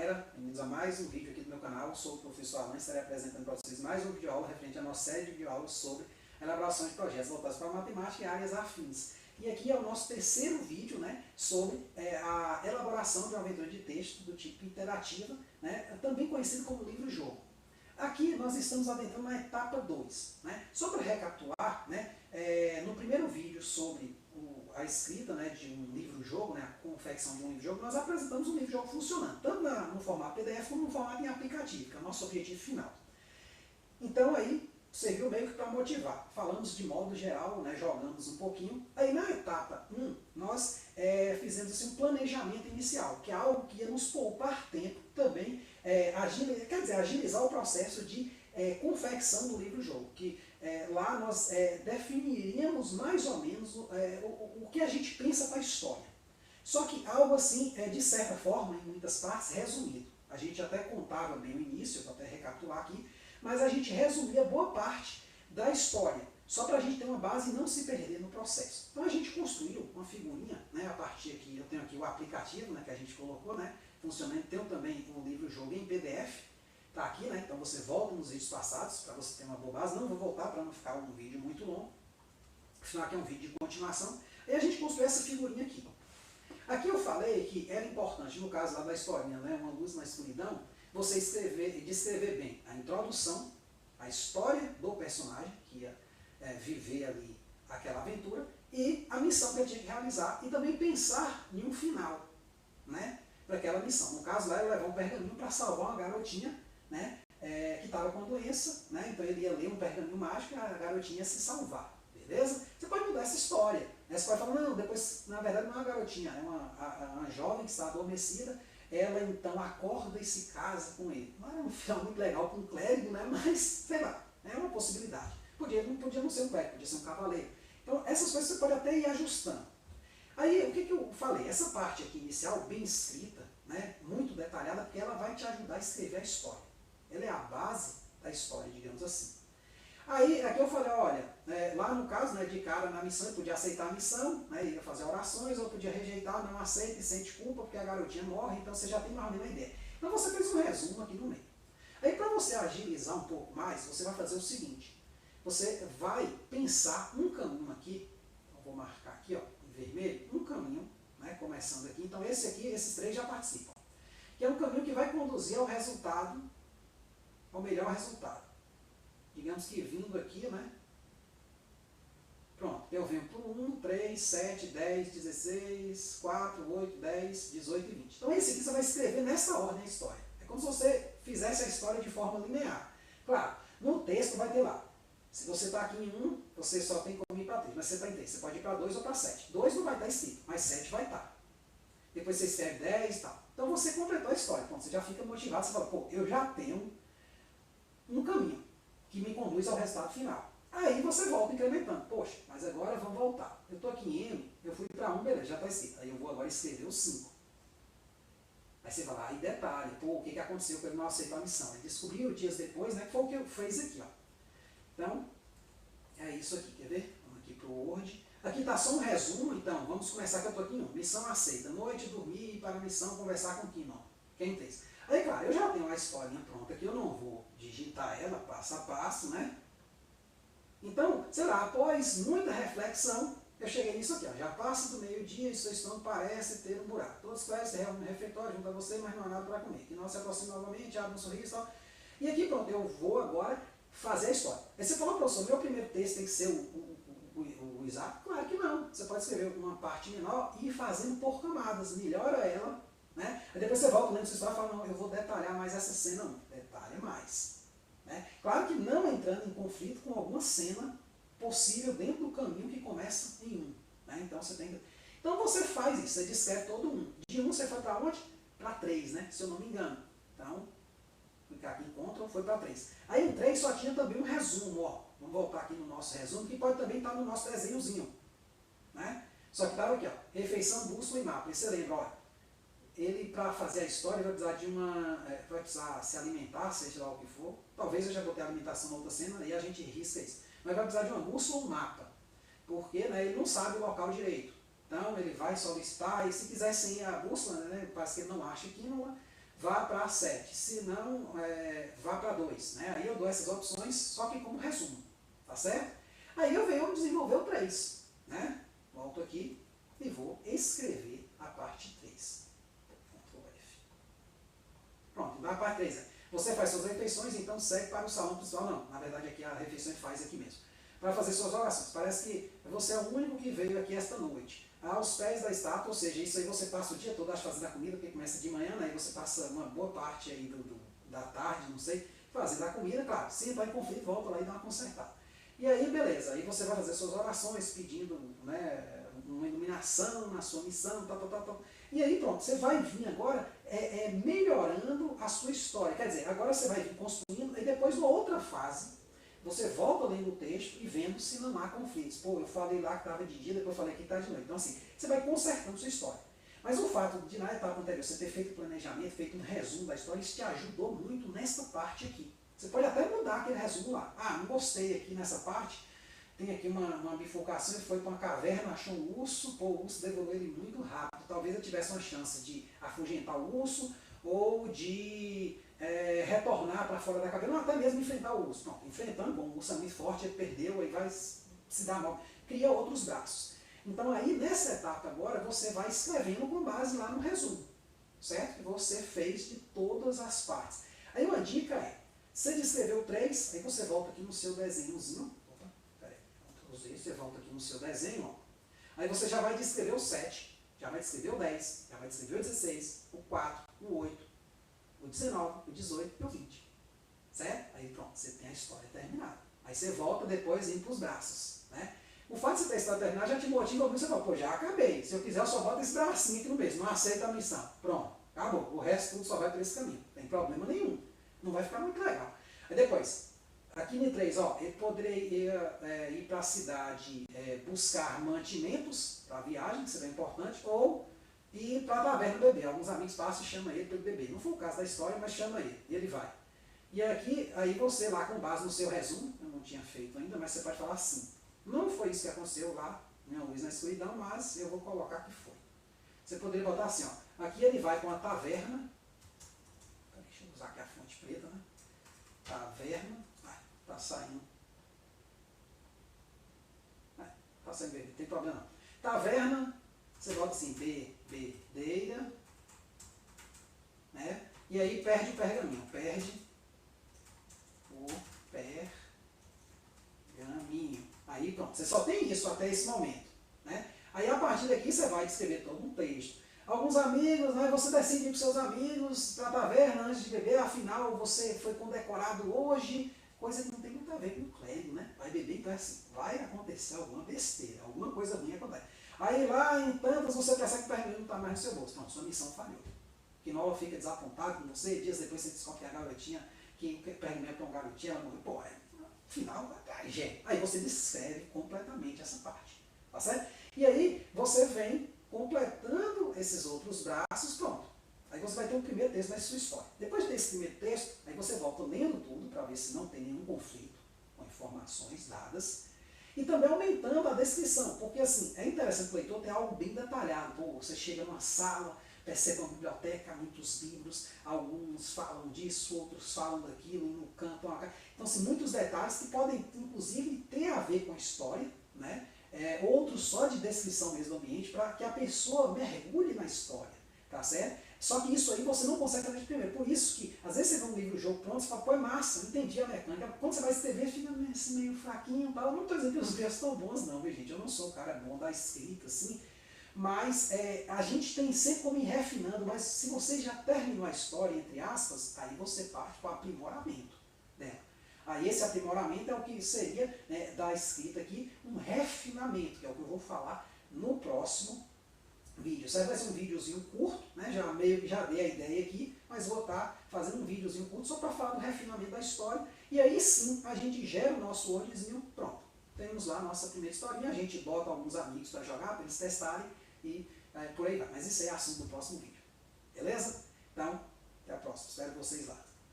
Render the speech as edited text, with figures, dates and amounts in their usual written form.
galera, bem-vindos a mais um vídeo aqui do meu canal. Eu sou o professor Alan, estarei apresentando para vocês mais um vídeo aula referente à nossa série de videoaulas sobre elaboração de projetos voltados para matemática e áreas afins. E aqui é o nosso terceiro vídeo, né, sobre a elaboração de uma aventura de texto do tipo interativa, né, também conhecido como livro-jogo. Aqui nós estamos adentrando na etapa 2. Né? Só para recapitular, né, no primeiro vídeo sobre a escrita, né, de um livro-jogo, né, a confecção de um livro-jogo, nós apresentamos um livro-jogo funcionando, tanto no formato PDF como no formato em aplicativo, que é o nosso objetivo final. Então aí serviu meio que para motivar. Falamos de modo geral, né, jogamos um pouquinho. Aí na etapa 1, nós fizemos assim, um planejamento inicial, que é algo que ia nos poupar tempo também, agilizar o processo de confecção do livro-jogo, que lá nós definiríamos mais ou menos o que a gente pensa para a história. Só que algo assim, de certa forma, em muitas partes, resumido. A gente até contava bem o início, vou até recapitular aqui, mas a gente resumia boa parte da história, só para a gente ter uma base e não se perder no processo. Então a gente construiu uma figurinha, né, a partir aqui, eu tenho aqui o aplicativo, né, que a gente colocou, né, funcionando, tenho também um livro-jogo em PDF, está aqui, né, então você volta nos vídeos passados, para você ter uma boa base, não vou voltar para não ficar um vídeo muito longo, afinal aqui é um vídeo de continuação, e a gente construiu essa figurinha aqui. Aqui eu falei que era importante, no caso lá da historinha, né, uma luz na escuridão, você descrever bem a introdução, a história do personagem, que ia viver ali aquela aventura, e a missão que ele tinha que realizar, e também pensar em um final, né, para aquela missão. No caso lá, ele levou um pergaminho para salvar uma garotinha, né, que estava com doença, né, então ele ia ler um pergaminho mágico e a garotinha ia se salvar, beleza? Você pode mudar essa história, né? Você pode falar, não, depois, na verdade não é uma garotinha, é uma jovem que está adormecida, ela então acorda e se casa com ele. Não é um final muito legal com um clérigo, né? Mas, sei lá, é uma possibilidade. Não podia não ser um clérigo, podia ser um cavaleiro. Então, essas coisas você pode até ir ajustando. Aí, o que eu falei? Essa parte aqui inicial, bem escrita, né? Muito detalhada, porque ela vai te ajudar a escrever a história. Ela é a base da história, digamos assim. Aí, aqui eu falei, olha, lá no caso, né, de cara na missão, eu podia aceitar a missão, né, ia fazer orações, ou podia rejeitar, não aceita e sente culpa, porque a garotinha morre, então você já tem mais ou menos uma ideia. Então você fez um resumo aqui no meio. Aí para você agilizar um pouco mais, você vai fazer o seguinte, você vai pensar um caminho aqui, eu vou marcar aqui, ó, em vermelho, um caminho, né, começando aqui, então esse aqui, esses três já participam, que é um caminho que vai conduzir ao resultado, ao melhor resultado. Digamos que vindo aqui, né? Pronto, eu venho por 1, 3, 7, 10, 16, 4, 8, 10, 18 e 20. Então esse aqui você vai escrever nessa ordem a história. É como se você fizesse a história de forma linear. Claro, no texto vai ter lá. Se você está aqui em 1, você só tem como ir para 3, mas você está em 3. Você pode ir para 2 ou para 7. 2 não vai estar escrito, mas 7 vai estar. Depois você escreve 10 e tal. Então você completou a história. Pronto, você já fica motivado, você fala, pô, eu já tenho um caminho que me conduz ao resultado final. Aí você volta incrementando. Poxa, mas agora vamos voltar. Eu estou aqui em M, eu fui para 1, beleza, já está escrito. Aí eu vou agora escrever o 5. Aí você vai lá e detalha, pô, o que aconteceu com ele não aceitar a missão. Ele descobriu dias depois, né, que foi o que eu fiz aqui. Ó. Então, é isso aqui, quer ver? Vamos aqui para o Word. Aqui está só um resumo, então, vamos começar que eu estou aqui em 1. Missão aceita. Noite, dormir, para a missão, conversar com quem fez. Aí, claro, eu já tenho a historinha pronta aqui, eu não vou digitar ela passo a passo, né? Então, sei lá, após muita reflexão, eu cheguei nisso aqui, ó. Já passa do meio-dia e sua estômago parece ter um buraco. Todos os colegas se reúnem no refeitório junto a você, mas não há nada para comer. Que não se aproxima novamente, abre um sorriso e tal. E aqui, pronto, eu vou agora fazer a história. Aí você falou, professor, meu primeiro texto tem que ser o Isaac? Claro que não. Você pode escrever uma parte menor e ir fazendo por camadas. Melhora ela. Né? Aí depois você volta lendo sua história e fala, não, eu vou detalhar mais essa cena, não. Detalha mais. Né? Claro que não entrando em conflito com alguma cena possível dentro do caminho que começa em 1. Né? Então você tem que... Então você faz isso, você descreve todo 1. De 1 você foi para onde? Para 3, né? Se eu não me engano. Então, clicar aqui em Ctrl, foi para 3. Aí em 3 só tinha também um resumo, ó. Vamos voltar aqui no nosso resumo, que pode também estar no nosso desenhozinho. Né? Só que estava aqui, ó. Refeição, bússola e mapa. E você lembra, ó. Ele, para fazer a história, vai precisar de vai precisar se alimentar, seja lá o que for. Talvez eu já botei a alimentação na outra cena e a gente risca isso. Mas vai precisar de uma bússola ou um mapa. Porque, né, ele não sabe o local direito. Então ele vai solicitar, e se quiser sem a bússola, né, parece que ele não acha quínola, vá para 7, se não, vá para 2. Né? Aí eu dou essas opções, só que como resumo, tá certo? Aí eu venho desenvolver o 3, né? Volto aqui e vou escrever a parte 3. Ctrl F. Pronto, na parte 3 você faz suas refeições, então segue para o salão principal. Não, na verdade aqui a refeição faz aqui mesmo. Para fazer suas orações. Parece que você é o único que veio aqui esta noite. Aos pés da estátua, ou seja, isso aí você passa o dia todo fazendo a comida, porque começa de manhã, né? E você passa uma boa parte aí da tarde, não sei, fazendo a comida, claro, se entrar em conflito, volta lá e dá uma consertada. E aí, beleza, aí você vai fazer suas orações, pedindo, né, uma iluminação na sua missão, tal. E aí pronto, você vai vir agora melhorando a sua história. Quer dizer, agora você vai vir construindo, e depois numa outra fase, você volta lendo o texto e vendo se não há conflitos. Pô, eu falei lá que estava de dia, depois eu falei que está de noite. Então assim, você vai consertando sua história. Mas o fato de na etapa anterior você ter feito o planejamento, feito um resumo da história, isso te ajudou muito nessa parte aqui. Você pode até mudar aquele resumo lá. Ah, não gostei aqui nessa parte, tem aqui uma bifurcação, ele foi para uma caverna, achou um urso, pô, o urso devorou ele muito rápido. Talvez eu tivesse uma chance de afugentar o urso ou de retornar para fora da caverna, ou até mesmo enfrentar o urso. Pronto, enfrentando, bom, o urso é muito forte, ele perdeu, aí vai se dar mal. Cria outros braços. Então aí, nessa etapa agora, você vai escrevendo com base lá no resumo, certo? Que você fez de todas as partes. Aí uma dica você descreveu 3, aí você volta aqui no seu desenhozinho. Opa, peraí, você volta aqui no seu desenho, ó. Aí você já vai descrever o 7, já vai descrever o 10, já vai descrever o 16, o 4, o 8, o 19, o 18 e o 20. Certo? Aí pronto, você tem a história terminada. Aí você volta depois indo para os braços. Né? O fato de você ter a história terminada já te motiva a você fala, pô, já acabei. Se eu quiser, eu só boto esse bracinho aqui no meio. Não aceita a missão. Pronto, acabou. O resto tudo só vai por esse caminho. Não tem problema nenhum. Não vai ficar muito legal. Aí depois, aqui no 3, ó, ele poderia ir para a cidade buscar mantimentos para a viagem, que seria importante, ou ir para a taverna beber. Alguns amigos passam e chamam ele para ele beber. Não foi o caso da história, mas chama ele. E ele vai. E aqui, aí você lá com base no seu resumo, eu não tinha feito ainda, mas você pode falar assim. Não foi isso que aconteceu lá, minha luz na escuridão, mas eu vou colocar que foi. Você poderia botar assim, ó. Aqui ele vai para uma taverna. Deixa eu usar aqui a fonte preta, né? Taverna. Tá saindo. Tá saindo vermelho, não tem problema não. Taverna, você bota assim, bebedeira, né? E aí perde o pergaminho. Perde o pergaminho. Aí pronto, você só tem isso até esse momento. Né? Aí a partir daqui você vai descrever todo um texto. Alguns amigos, né, você decide ir com seus amigos para a taverna antes de beber, afinal você foi condecorado hoje, coisa que não tem muito a ver com o clérigo, né? Vai beber, então é assim, vai acontecer alguma besteira, alguma coisa ruim acontece. Aí lá em tantas você percebe que o pergaminho não está mais no seu bolso. Pronto, sua missão falhou. Que Nova fica desapontado com você, dias depois você descobre que a garotinha, que o pergaminho é para uma garotinha, ela morreu, pô, afinal, aí você descreve completamente essa parte, tá certo? E aí você vem completando esses outros braços, pronto. Aí você vai ter o primeiro texto da sua história. Depois desse primeiro texto, aí você volta lendo tudo para ver se não tem nenhum conflito com informações dadas. E também aumentando a descrição, porque assim, é interessante que o leitor ter algo bem detalhado. Pô, você chega numa sala, percebe uma biblioteca, muitos livros, alguns falam disso, outros falam daquilo, e no canto, então assim, muitos detalhes que podem inclusive ter a ver com a história, né? Outros só de descrição mesmo do ambiente, para que a pessoa mergulhe na história, tá certo? Só que isso aí você não consegue fazer de primeiro. Por isso que, às vezes você vê um livro-jogo pronto, você fala, pô, é massa, entendi a mecânica. Quando você vai escrever, fica meio fraquinho e tal. Eu não estou dizendo que os versos estão bons, não, viu, gente? Eu não sou um cara bom da escrita, assim. Mas a gente tem sempre como ir refinando, mas se você já terminou a história, entre aspas, aí você parte para o aprimoramento dela. Aí esse aprimoramento é o que seria, né, da escrita aqui, um refinamento, que é o que eu vou falar no próximo vídeo. Certo? Vai ser um videozinho curto, né? Já meio que já dei a ideia aqui, mas vou estar fazendo um videozinho curto só para falar do refinamento da história. E aí sim a gente gera o nosso worldzinho, pronto. Temos lá a nossa primeira historinha, a gente bota alguns amigos para jogar, para eles testarem e por aí vai. Mas isso aí é assunto do próximo vídeo. Beleza? Então, até a próxima. Espero vocês lá.